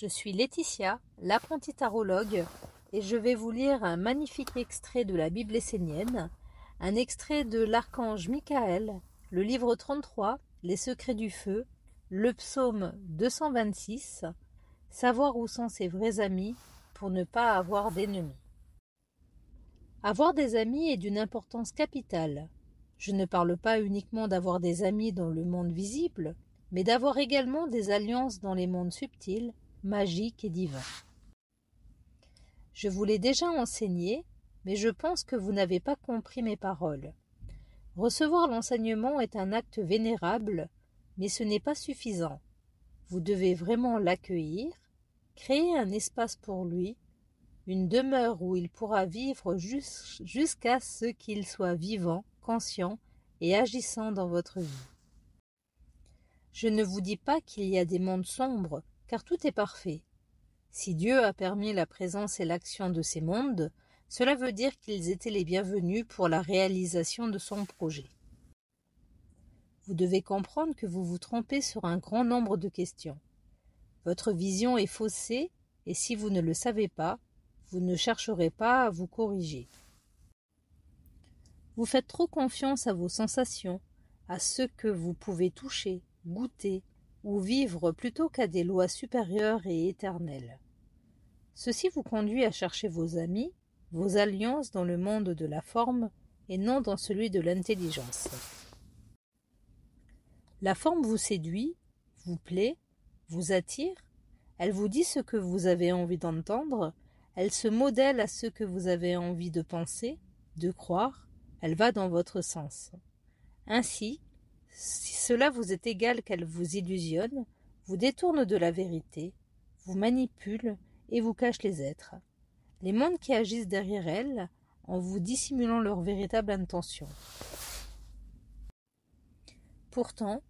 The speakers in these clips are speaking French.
Je suis Laetitia, l'apprentie tarologue, et je vais vous lire un magnifique extrait de la Bible essénienne, un extrait de l'archange Michael, le livre 33, Les secrets du feu, le psaume 226, savoir où sont ses vrais amis pour ne pas avoir d'ennemis. Avoir des amis est d'une importance capitale. Je ne parle pas uniquement d'avoir des amis dans le monde visible, mais d'avoir également des alliances dans les mondes subtils, magiques et divins. Je vous l'ai déjà enseigné, mais je pense que vous n'avez pas compris mes paroles. Recevoir l'enseignement est un acte vénérable, mais ce n'est pas suffisant. Vous devez vraiment l'accueillir, créer un espace pour lui, une demeure où il pourra vivre jusqu'à ce qu'il soit vivant, conscient et agissant dans votre vie. Je ne vous dis pas qu'il y a des mondes sombres, car tout est parfait. Si Dieu a permis la présence et l'action de ces mondes, cela veut dire qu'ils étaient les bienvenus pour la réalisation de son projet. Vous devez comprendre que vous vous trompez sur un grand nombre de questions. Votre vision est faussée et si vous ne le savez pas, vous ne chercherez pas à vous corriger. Vous faites trop confiance à vos sensations, à ce que vous pouvez toucher, goûter ou vivre plutôt qu'à des lois supérieures et éternelles. Ceci vous conduit à chercher vos amis, vos alliances dans le monde de la forme et non dans celui de l'intelligence. La forme vous séduit, vous plaît, vous attire, elle vous dit ce que vous avez envie d'entendre, elle se modèle à ce que vous avez envie de penser, de croire, elle va dans votre sens. Ainsi, si cela vous est égal qu'elle vous illusionne, vous détourne de la vérité, vous manipule et vous cache les êtres. Les mondes qui agissent derrière elle, en vous dissimulant leur véritable intention. Pourtant,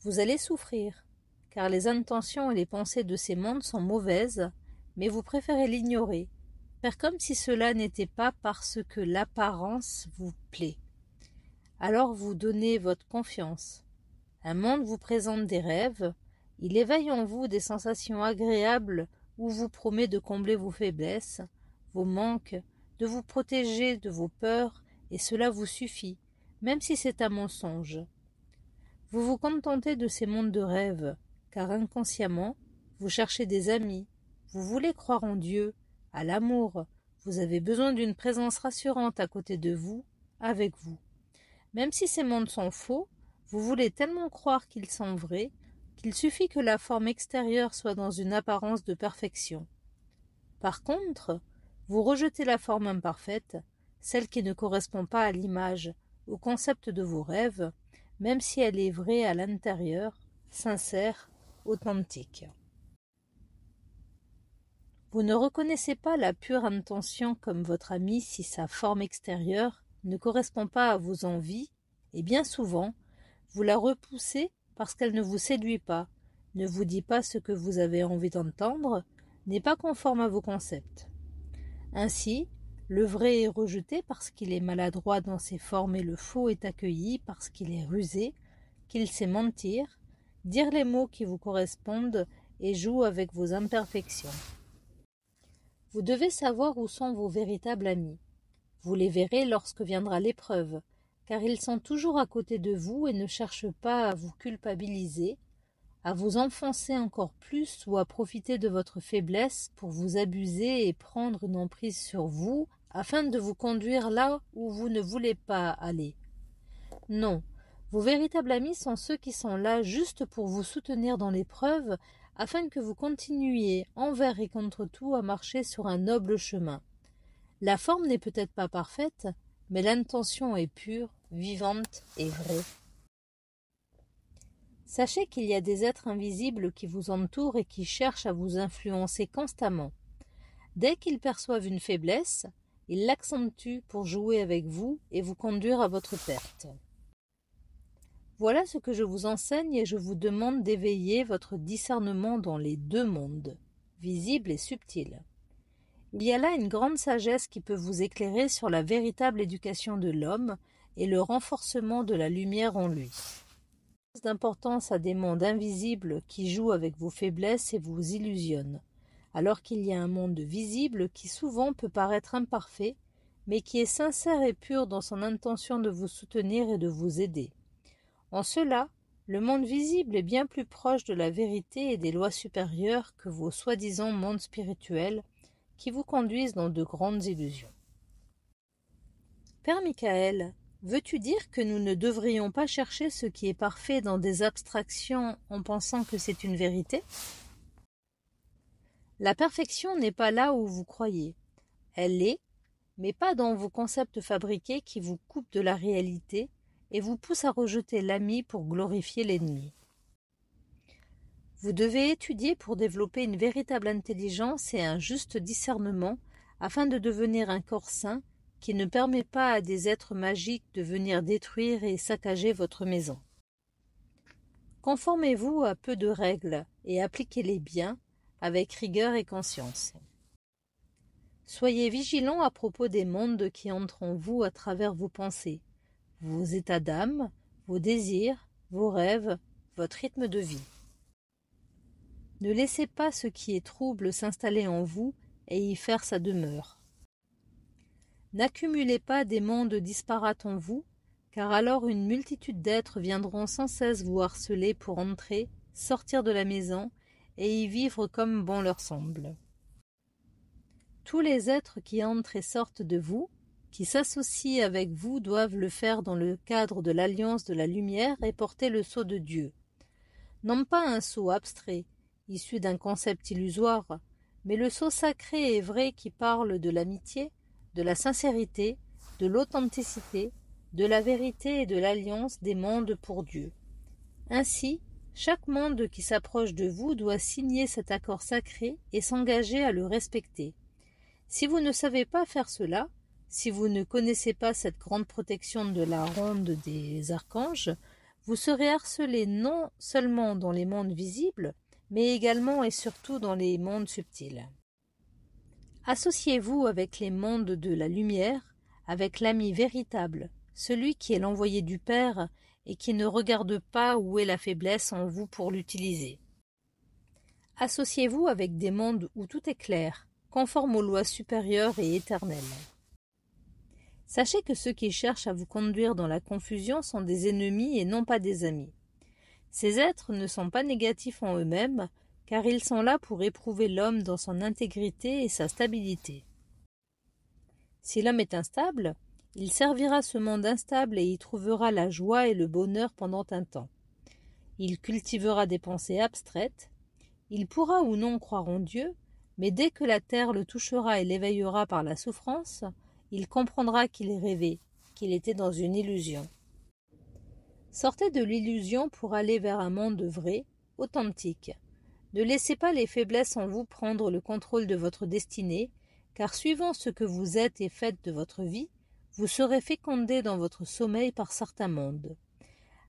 vous allez souffrir, car les intentions et les pensées de ces mondes sont mauvaises, mais vous préférez l'ignorer, faire comme si cela n'était pas parce que l'apparence vous plaît. Alors vous donnez votre confiance. Un monde vous présente des rêves, il éveille en vous des sensations agréables ou vous promet de combler vos faiblesses, vos manques, de vous protéger de vos peurs, et cela vous suffit, même si c'est un mensonge. Vous vous contentez de ces mondes de rêve, car inconsciemment, vous cherchez des amis, vous voulez croire en Dieu, à l'amour, vous avez besoin d'une présence rassurante à côté de vous, avec vous. Même si ces mondes sont faux, vous voulez tellement croire qu'ils sont vrais, qu'il suffit que la forme extérieure soit dans une apparence de perfection. Par contre, vous rejetez la forme imparfaite, celle qui ne correspond pas à l'image, au concept de vos rêves, même si elle est vraie à l'intérieur, sincère, authentique. Vous ne reconnaissez pas la pure intention comme votre ami si sa forme extérieure ne correspond pas à vos envies, et bien souvent, vous la repoussez parce qu'elle ne vous séduit pas, ne vous dit pas ce que vous avez envie d'entendre, n'est pas conforme à vos concepts. Ainsi, le vrai est rejeté parce qu'il est maladroit dans ses formes et le faux est accueilli parce qu'il est rusé, qu'il sait mentir, dire les mots qui vous correspondent et joue avec vos imperfections. Vous devez savoir où sont vos véritables amis. Vous les verrez lorsque viendra l'épreuve, car ils sont toujours à côté de vous et ne cherchent pas à vous culpabiliser, à vous enfoncer encore plus ou à profiter de votre faiblesse pour vous abuser et prendre une emprise sur vous afin de vous conduire là où vous ne voulez pas aller. Non, vos véritables amis sont ceux qui sont là juste pour vous soutenir dans l'épreuve afin que vous continuiez envers et contre tout à marcher sur un noble chemin. La forme n'est peut-être pas parfaite, mais l'intention est pure, vivante et vraie. Sachez qu'il y a des êtres invisibles qui vous entourent et qui cherchent à vous influencer constamment. Dès qu'ils perçoivent une faiblesse, ils l'accentuent pour jouer avec vous et vous conduire à votre perte. Voilà ce que je vous enseigne et je vous demande d'éveiller votre discernement dans les deux mondes, visible et subtil. Il y a là une grande sagesse qui peut vous éclairer sur la véritable éducation de l'homme et le renforcement de la lumière en lui. D'importance à des mondes invisibles qui jouent avec vos faiblesses et vous illusionnent. alors qu'il y a un monde visible qui souvent peut paraître imparfait, mais qui est sincère et pur dans son intention de vous soutenir et de vous aider. En cela, le monde visible est bien plus proche de la vérité et des lois supérieures que vos soi-disant mondes spirituels qui vous conduisent dans de grandes illusions. Père Michael, veux-tu dire que nous ne devrions pas chercher ce qui est parfait dans des abstractions en pensant que c'est une vérité? La perfection n'est pas là où vous croyez. Elle est, mais pas dans vos concepts fabriqués qui vous coupent de la réalité et vous poussent à rejeter l'ami pour glorifier l'ennemi. Vous devez étudier pour développer une véritable intelligence et un juste discernement afin de devenir un corps sain qui ne permet pas à des êtres magiques de venir détruire et saccager votre maison. Conformez-vous à peu de règles et appliquez-les bien avec rigueur et conscience. Soyez vigilants à propos des mondes qui entrent en vous à travers vos pensées, vos états d'âme, vos désirs, vos rêves, votre rythme de vie. Ne laissez pas ce qui est trouble s'installer en vous et y faire sa demeure. N'accumulez pas des mondes disparates en vous, car alors une multitude d'êtres viendront sans cesse vous harceler pour entrer, sortir de la maison et y vivre comme bon leur semble. Tous les êtres qui entrent et sortent de vous, qui s'associent avec vous, doivent le faire dans le cadre de l'alliance de la lumière et porter le sceau de Dieu. Non pas un sceau abstrait, issu d'un concept illusoire, mais le sceau sacré et vrai qui parle de l'amitié, de la sincérité, de l'authenticité, de la vérité et de l'alliance des mondes pour Dieu. Ainsi, chaque monde qui s'approche de vous doit signer cet accord sacré et s'engager à le respecter. Si vous ne savez pas faire cela, si vous ne connaissez pas cette grande protection de la ronde des archanges, vous serez harcelé non seulement dans les mondes visibles, mais également et surtout dans les mondes subtils. Associez-vous avec les mondes de la lumière, avec l'ami véritable, celui qui est l'envoyé du Père et qui ne regarde pas où est la faiblesse en vous pour l'utiliser. Associez-vous avec des mondes où tout est clair, conforme aux lois supérieures et éternelles. Sachez que ceux qui cherchent à vous conduire dans la confusion sont des ennemis et non pas des amis. Ces êtres ne sont pas négatifs en eux-mêmes, car ils sont là pour éprouver l'homme dans son intégrité et sa stabilité. Si l'homme est instable, il servira ce monde instable et y trouvera la joie et le bonheur pendant un temps. Il cultivera des pensées abstraites, il pourra ou non croire en Dieu, mais dès que la terre le touchera et l'éveillera par la souffrance, il comprendra qu'il rêvait, qu'il était dans une illusion. Sortez de l'illusion pour aller vers un monde vrai, authentique. Ne laissez pas les faiblesses en vous prendre le contrôle de votre destinée, car suivant ce que vous êtes et faites de votre vie, vous serez fécondé dans votre sommeil par certains mondes.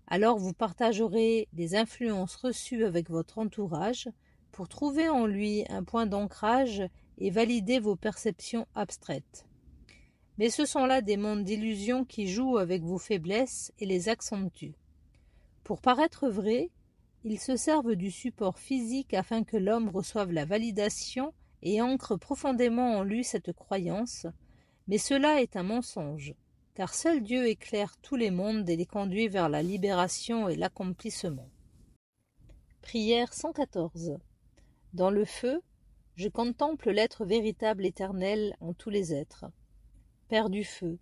Alors vous partagerez les influences reçues avec votre entourage pour trouver en lui un point d'ancrage et valider vos perceptions abstraites. Mais ce sont là des mondes d'illusions qui jouent avec vos faiblesses et les accentuent. Pour paraître vrais, ils se servent du support physique afin que l'homme reçoive la validation et ancre profondément en lui cette croyance, mais cela est un mensonge, car seul Dieu éclaire tous les mondes et les conduit vers la libération et l'accomplissement. Prière 114. Dans le feu, je contemple l'être véritable éternel en tous les êtres. Père du feu,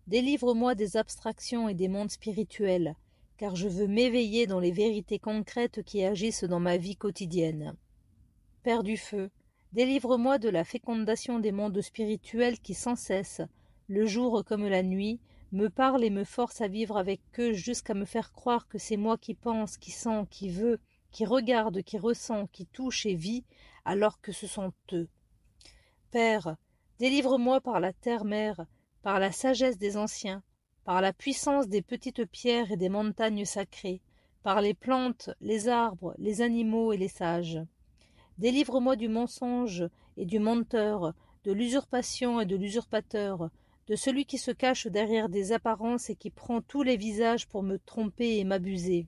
délivre-moi des abstractions et des mondes spirituels, car je veux m'éveiller dans les vérités concrètes qui agissent dans ma vie quotidienne. Père du feu, délivre-moi de la fécondation des mondes spirituels qui sans cesse, le jour comme la nuit, me parlent et me forcent à vivre avec eux jusqu'à me faire croire que c'est moi qui pense, qui sens, qui veut, qui regarde, qui ressent, qui touche et vit, alors que ce sont eux. Père, délivre-moi par la terre-mère, par la sagesse des anciens, par la puissance des petites pierres et des montagnes sacrées, par les plantes, les arbres, les animaux et les sages. Délivre-moi du mensonge et du menteur, de l'usurpation et de l'usurpateur, de celui qui se cache derrière des apparences et qui prend tous les visages pour me tromper et m'abuser.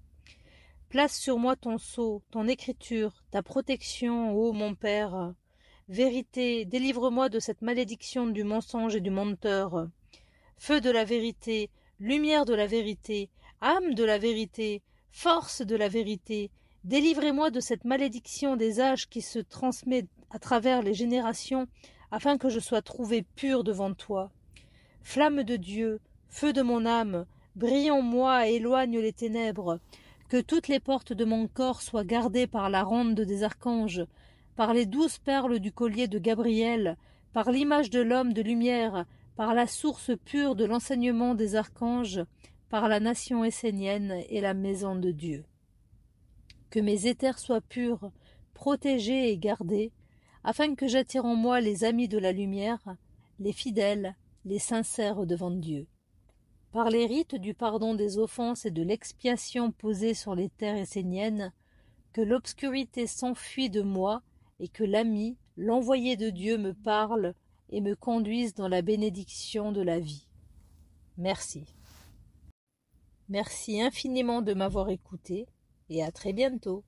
Place sur moi ton sceau, ton écriture, ta protection, ô mon Père. Vérité, délivre-moi de cette malédiction du mensonge et du menteur. Feu de la vérité, lumière de la vérité, âme de la vérité, force de la vérité, délivrez-moi de cette malédiction des âges qui se transmet à travers les générations, afin que je sois trouvé pur devant toi. Flamme de Dieu, feu de mon âme, brille en moi et éloigne les ténèbres. Que toutes les portes de mon corps soient gardées par la ronde des archanges, par les 12 perles du collier de Gabriel, par l'image de l'homme de lumière, par la source pure de l'enseignement des archanges, par la nation essénienne et la maison de Dieu. Que mes éthers soient purs, protégés et gardés, afin que j'attire en moi les amis de la lumière, les fidèles, les sincères devant Dieu. Par les rites du pardon des offenses et de l'expiation posée sur les terres esséniennes, que l'obscurité s'enfuit de moi et que l'ami, l'envoyé de Dieu me parle et me conduise dans la bénédiction de la vie. Merci. Merci infiniment de m'avoir écouté et à très bientôt.